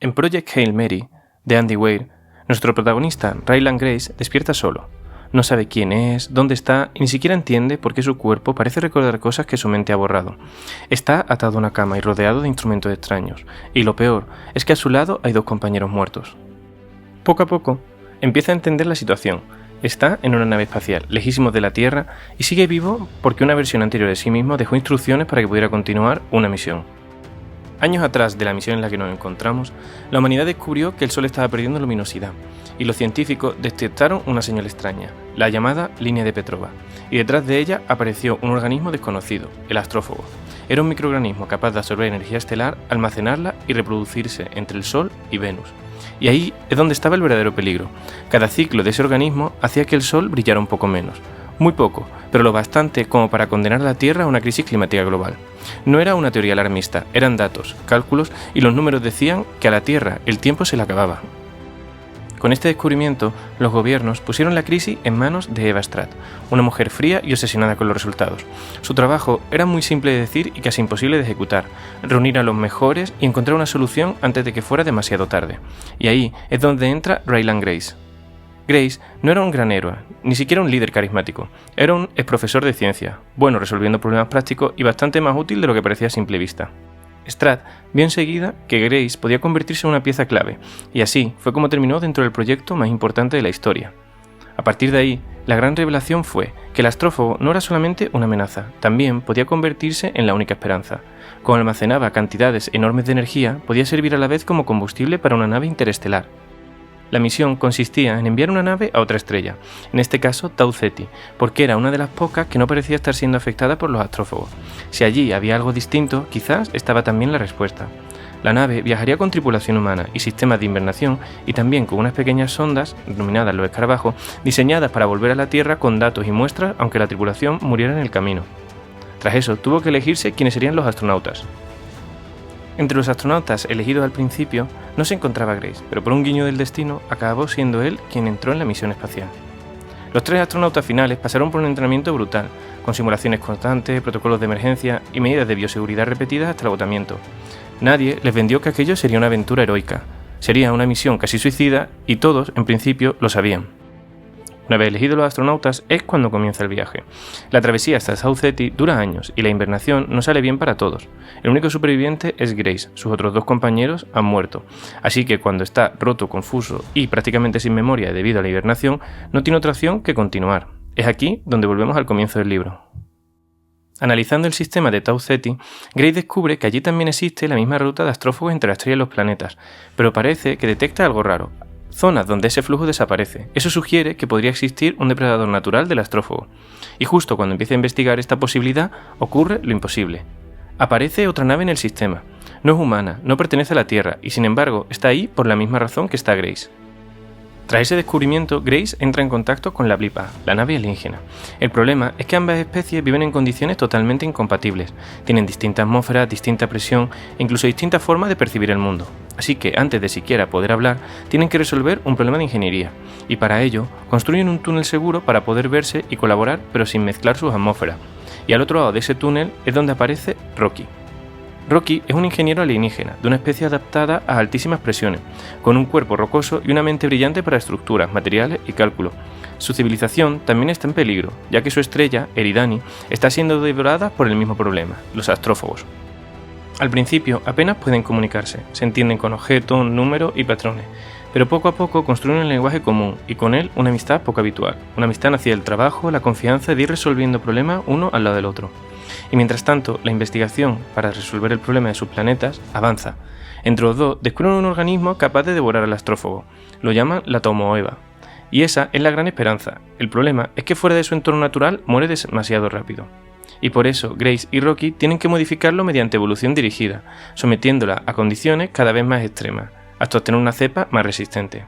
En Project Hail Mary, de Andy Weir, nuestro protagonista, Ryland Grace, despierta solo. No sabe quién es, dónde está y ni siquiera entiende por qué su cuerpo parece recordar cosas que su mente ha borrado. Está atado a una cama y rodeado de instrumentos extraños, y lo peor es que a su lado hay 2 compañeros muertos. Poco a poco, empieza a entender la situación. Está en una nave espacial, lejísimos de la Tierra, y sigue vivo porque una versión anterior de sí mismo dejó instrucciones para que pudiera continuar una misión. Años atrás de la misión en la que nos encontramos, la humanidad descubrió que el Sol estaba perdiendo luminosidad, y los científicos detectaron una señal extraña, la llamada línea de Petrova, y detrás de ella apareció un organismo desconocido, el astrófago. Era un microorganismo capaz de absorber energía estelar, almacenarla y reproducirse entre el Sol y Venus. Y ahí es donde estaba el verdadero peligro. Cada ciclo de ese organismo hacía que el Sol brillara un poco menos. Muy poco, pero lo bastante como para condenar a la Tierra a una crisis climática global. No era una teoría alarmista, eran datos, cálculos y los números decían que a la Tierra el tiempo se le acababa. Con este descubrimiento, los gobiernos pusieron la crisis en manos de Eva Stratt, una mujer fría y obsesionada con los resultados. Su trabajo era muy simple de decir y casi imposible de ejecutar: reunir a los mejores y encontrar una solución antes de que fuera demasiado tarde. Y ahí es donde entra Ryland Grace. Grace no era un gran héroe, ni siquiera un líder carismático. Era un exprofesor de ciencia, bueno resolviendo problemas prácticos y bastante más útil de lo que parecía a simple vista. Stratt vio enseguida que Grace podía convertirse en una pieza clave, y así fue como terminó dentro del proyecto más importante de la historia. A partir de ahí, la gran revelación fue que el astrófago no era solamente una amenaza, también podía convertirse en la única esperanza. Como almacenaba cantidades enormes de energía, podía servir a la vez como combustible para una nave interestelar. La misión consistía en enviar una nave a otra estrella, en este caso Tau Ceti, porque era una de las pocas que no parecía estar siendo afectada por los astrófagos. Si allí había algo distinto, quizás estaba también la respuesta. La nave viajaría con tripulación humana y sistemas de invernación, y también con unas pequeñas sondas, denominadas los escarabajos, diseñadas para volver a la Tierra con datos y muestras aunque la tripulación muriera en el camino. Tras eso, tuvo que elegirse quiénes serían los astronautas. Entre los astronautas elegidos al principio no se encontraba Grace, pero por un guiño del destino acabó siendo él quien entró en la misión espacial. Los 3 astronautas finales pasaron por un entrenamiento brutal, con simulaciones constantes, protocolos de emergencia y medidas de bioseguridad repetidas hasta el agotamiento. Nadie les vendió que aquello sería una aventura heroica, sería una misión casi suicida y todos, en principio, lo sabían. Una vez elegidos los astronautas es cuando comienza el viaje. La travesía hasta Tau Ceti dura años y la invernación no sale bien para todos. El único superviviente es Grace, sus otros 2 compañeros han muerto. Así que cuando está roto, confuso y prácticamente sin memoria debido a la hibernación, no tiene otra opción que continuar. Es aquí donde volvemos al comienzo del libro. Analizando el sistema de Tau Ceti, Grace descubre que allí también existe la misma ruta de astrófagos entre la estrella y los planetas, pero parece que detecta algo raro. Zonas donde ese flujo desaparece. Eso sugiere que podría existir un depredador natural del astrófago. Y justo cuando empieza a investigar esta posibilidad, ocurre lo imposible. Aparece otra nave en el sistema. No es humana, no pertenece a la Tierra, y sin embargo está ahí por la misma razón que está Grace. Tras ese descubrimiento, Grace entra en contacto con la Blip A, la nave alienígena. El problema es que ambas especies viven en condiciones totalmente incompatibles. Tienen distinta atmósfera, distinta presión e incluso distintas formas de percibir el mundo. Así que antes de siquiera poder hablar, tienen que resolver un problema de ingeniería. Y para ello, construyen un túnel seguro para poder verse y colaborar, pero sin mezclar sus atmósferas. Y al otro lado de ese túnel es donde aparece Rocky. Rocky es un ingeniero alienígena, de una especie adaptada a altísimas presiones, con un cuerpo rocoso y una mente brillante para estructuras, materiales y cálculo. Su civilización también está en peligro, ya que su estrella, Eridani, está siendo devorada por el mismo problema, los astrófagos. Al principio apenas pueden comunicarse, se entienden con objetos, números y patrones, pero poco a poco construyen un lenguaje común y con él una amistad poco habitual, una amistad nacida del trabajo, la confianza de ir resolviendo problemas uno al lado del otro. Y mientras tanto, la investigación para resolver el problema de sus planetas avanza. Entre los 2 descubren un organismo capaz de devorar al astrófago. Lo llaman la Tomoeva. Y esa es la gran esperanza. El problema es que fuera de su entorno natural muere demasiado rápido. Y por eso Grace y Rocky tienen que modificarlo mediante evolución dirigida, sometiéndola a condiciones cada vez más extremas, hasta obtener una cepa más resistente.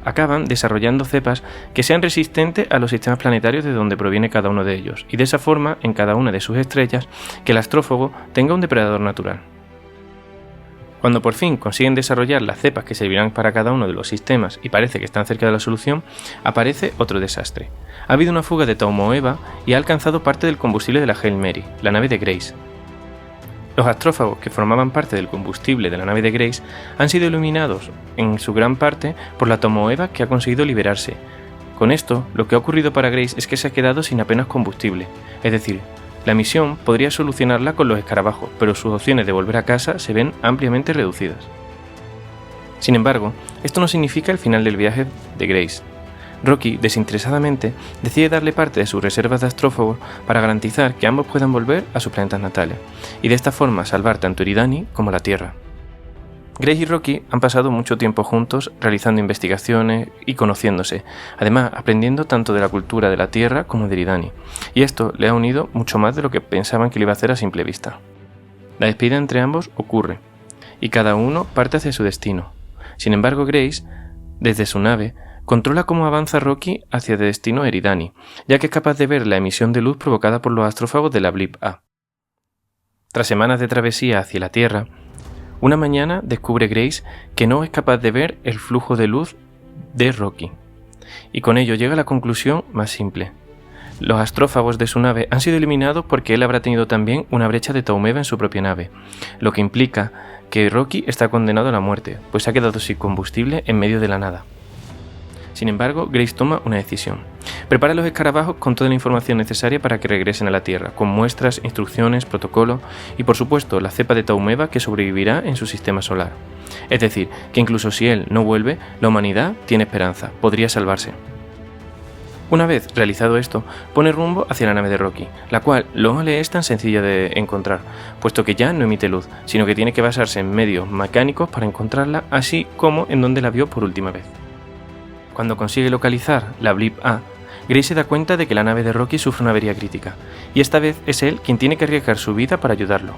Acaban desarrollando cepas que sean resistentes a los sistemas planetarios de donde proviene cada uno de ellos, y de esa forma, en cada una de sus estrellas, que el astrófago tenga un depredador natural. Cuando por fin consiguen desarrollar las cepas que servirán para cada uno de los sistemas y parece que están cerca de la solución, aparece otro desastre. Ha habido una fuga de Tomoeva y ha alcanzado parte del combustible de la Hail Mary, la nave de Grace. Los astrófagos que formaban parte del combustible de la nave de Grace han sido iluminados en su gran parte por la tomoeva que ha conseguido liberarse. Con esto, lo que ha ocurrido para Grace es que se ha quedado sin apenas combustible, es decir, la misión podría solucionarla con los escarabajos, pero sus opciones de volver a casa se ven ampliamente reducidas. Sin embargo, esto no significa el final del viaje de Grace. Rocky, desinteresadamente, decide darle parte de sus reservas de astrófagos para garantizar que ambos puedan volver a sus planetas natales, y de esta forma salvar tanto Eridani como la Tierra. Grace y Rocky han pasado mucho tiempo juntos realizando investigaciones y conociéndose, además aprendiendo tanto de la cultura de la Tierra como de Eridani, y esto le ha unido mucho más de lo que pensaban que le iba a hacer a simple vista. La despedida entre ambos ocurre, y cada uno parte hacia su destino. Sin embargo, Grace, desde su nave, controla cómo avanza Rocky hacia el destino Eridani, ya que es capaz de ver la emisión de luz provocada por los astrófagos de la Blip A. Tras semanas de travesía hacia la Tierra, una mañana descubre Grace que no es capaz de ver el flujo de luz de Rocky, y con ello llega a la conclusión más simple. Los astrófagos de su nave han sido eliminados porque él habrá tenido también una brecha de Taumeva en su propia nave, lo que implica que Rocky está condenado a la muerte, pues se ha quedado sin combustible en medio de la nada. Sin embargo, Grace toma una decisión. Prepara los escarabajos con toda la información necesaria para que regresen a la Tierra, con muestras, instrucciones, protocolos y por supuesto la cepa de Taumeva que sobrevivirá en su sistema solar. Es decir, que incluso si él no vuelve, la humanidad tiene esperanza, podría salvarse. Una vez realizado esto, pone rumbo hacia la nave de Rocky, la cual no le es tan sencilla de encontrar, puesto que ya no emite luz, sino que tiene que basarse en medios mecánicos para encontrarla, así como en donde la vio por última vez. Cuando consigue localizar la Blip A, Grace se da cuenta de que la nave de Rocky sufre una avería crítica, y esta vez es él quien tiene que arriesgar su vida para ayudarlo.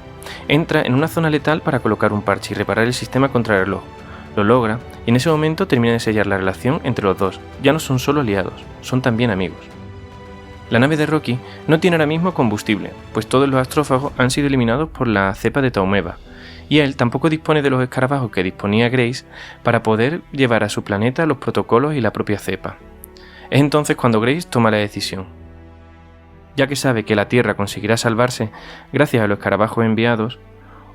Entra en una zona letal para colocar un parche y reparar el sistema contrarreloj. Lo logra, y en ese momento termina de sellar la relación entre los dos. Ya no son solo aliados, son también amigos. La nave de Rocky no tiene ahora mismo combustible, pues todos los astrófagos han sido eliminados por la cepa de Taumeva, y él tampoco dispone de los escarabajos que disponía Grace para poder llevar a su planeta los protocolos y la propia cepa. Es entonces cuando Grace toma la decisión. Ya que sabe que la Tierra conseguirá salvarse gracias a los escarabajos enviados,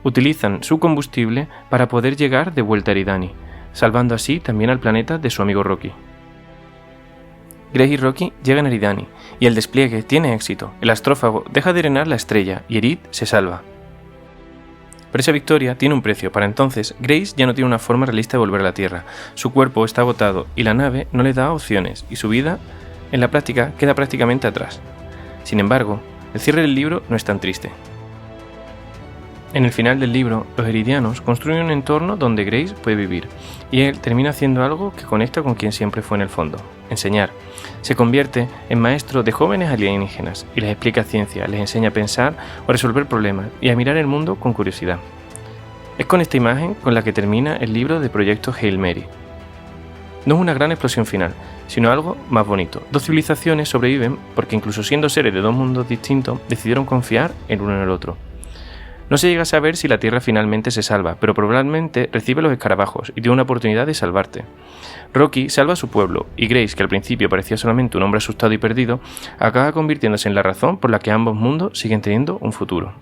utilizan su combustible para poder llegar de vuelta a Eridani, salvando así también al planeta de su amigo Rocky. Grace y Rocky llegan a Eridani, y el despliegue tiene éxito. El astrófago deja de drenar la estrella y Erid se salva. Pero esa victoria tiene un precio. Para entonces, Grace ya no tiene una forma realista de volver a la Tierra. Su cuerpo está agotado y la nave no le da opciones, y su vida, en la práctica, queda prácticamente atrás. Sin embargo, el cierre del libro no es tan triste. En el final del libro, los eridianos construyen un entorno donde Grace puede vivir, y él termina haciendo algo que conecta con quien siempre fue en el fondo: enseñar. Se convierte en maestro de jóvenes alienígenas y les explica ciencia, les enseña a pensar o a resolver problemas y a mirar el mundo con curiosidad. Es con esta imagen con la que termina el libro de Proyecto Hail Mary. No es una gran explosión final, sino algo más bonito. Dos civilizaciones sobreviven porque, incluso siendo seres de dos mundos distintos, decidieron confiar el uno en el otro. No se llega a saber si la Tierra finalmente se salva, pero probablemente recibe los escarabajos y tiene una oportunidad de salvarte. Rocky salva a su pueblo, y Grace, que al principio parecía solamente un hombre asustado y perdido, acaba convirtiéndose en la razón por la que ambos mundos siguen teniendo un futuro.